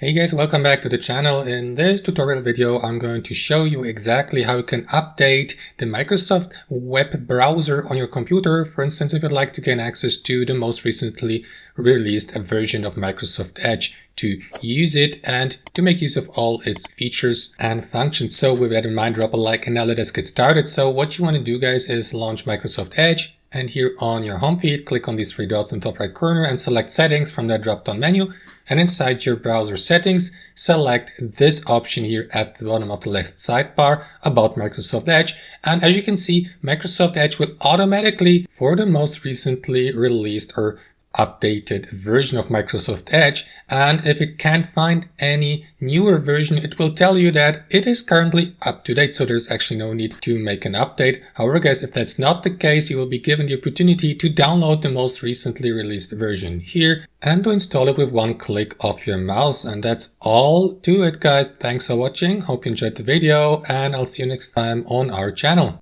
Hey guys, welcome back to the channel. In this tutorial video, I'm going to show you exactly how you can update the Microsoft web browser on your computer. For instance, if you'd like to gain access to the most recently released version of Microsoft Edge, to use it and to make use of all its features and functions. So with that in mind, drop a like and now let us get started. So what you want to do, guys, is launch Microsoft Edge, and here on your home feed, click on these three dots in the top right corner and select Settings from that drop-down menu. And inside your browser settings, select this option here at the bottom of the left sidebar about Microsoft Edge. And as you can see, Microsoft Edge will automatically, for the most recently released or updated version of Microsoft Edge, and if it can't find any newer version, it will tell you that it is currently up to date, so there's actually no need to make an update. However, guys, if that's not the case, you will be given the opportunity to download the most recently released version here and to install it with one click of your mouse. And that's all to it, guys. Thanks for watching. Hope you enjoyed the video, and I'll see you next time on our channel.